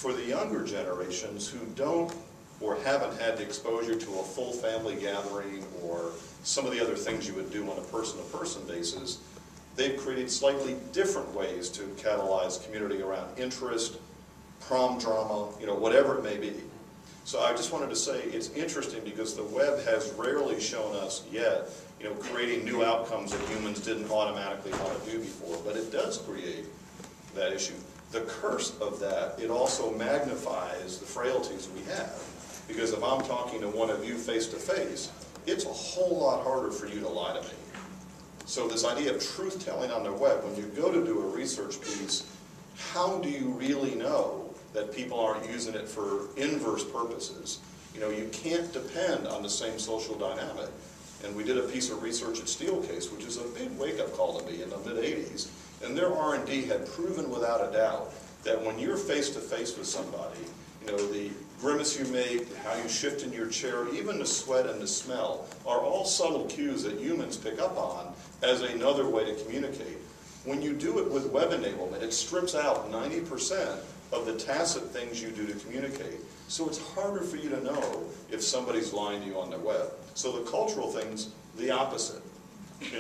for the younger generations who don't or haven't had the exposure to a full family gathering or some of the other things you would do on a person-to-person basis, they've created slightly different ways to catalyze community around interest, prom drama, whatever it may be. So I just wanted to say it's interesting because the web has rarely shown us yet, creating new outcomes that humans didn't automatically want to do before, but it does create that issue. The curse of that, it also magnifies the frailties we have. Because if I'm talking to one of you face to face, it's a whole lot harder for you to lie to me. So this idea of truth-telling on the web, when you go to do a research piece, how do you really know that people aren't using it for inverse purposes? You can't depend on the same social dynamic. And we did a piece of research at Steelcase, which is a big wake-up call to me in the mid-'80s, and their R&D had proven without a doubt that when you're face-to-face with somebody, the grimace you make, how you shift in your chair, even the sweat and the smell are all subtle cues that humans pick up on as another way to communicate. When you do it with web enablement, it strips out 90% of the tacit things you do to communicate. So it's harder for you to know if somebody's lying to you on the web. So the cultural thing's the opposite.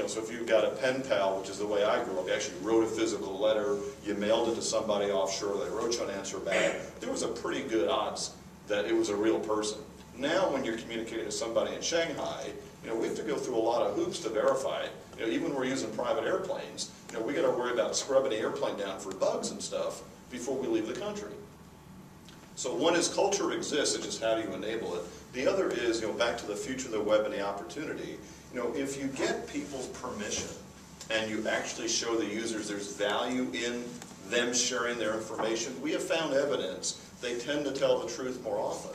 So if you've got a pen pal, which is the way I grew up, you actually wrote a physical letter, you mailed it to somebody offshore, they wrote you an answer back, there was a pretty good odds that it was a real person. Now when you're communicating to somebody in Shanghai, we have to go through a lot of hoops to verify it. Even when we're using private airplanes, we got to worry about scrubbing the airplane down for bugs and stuff before we leave the country. So one is culture exists, it's just how do you enable it. The other is, back to the future of the web and the opportunity. If you get people's permission and you actually show the users there's value in them sharing their information, we have found evidence they tend to tell the truth more often,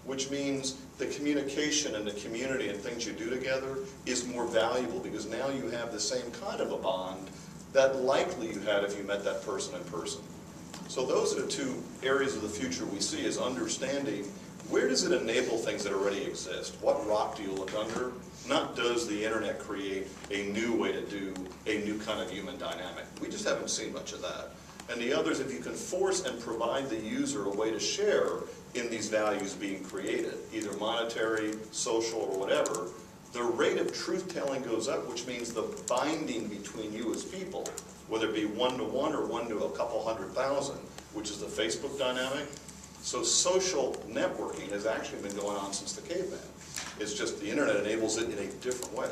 which means the communication and the community and things you do together is more valuable because now you have the same kind of a bond that likely you had if you met that person in person. So those are the two areas of the future we see, is understanding where does it enable things that already exist? What rock do you look under? Not does the internet create a new way to do a new kind of human dynamic. We just haven't seen much of that. And the other is if you can force and provide the user a way to share in these values being created, either monetary, social, or whatever, the rate of truth-telling goes up, which means the binding between you as people, whether it be one-to-one or one to a couple 100,000, which is the Facebook dynamic. So social networking has actually been going on since the caveman. It's just the internet enables it in a different way.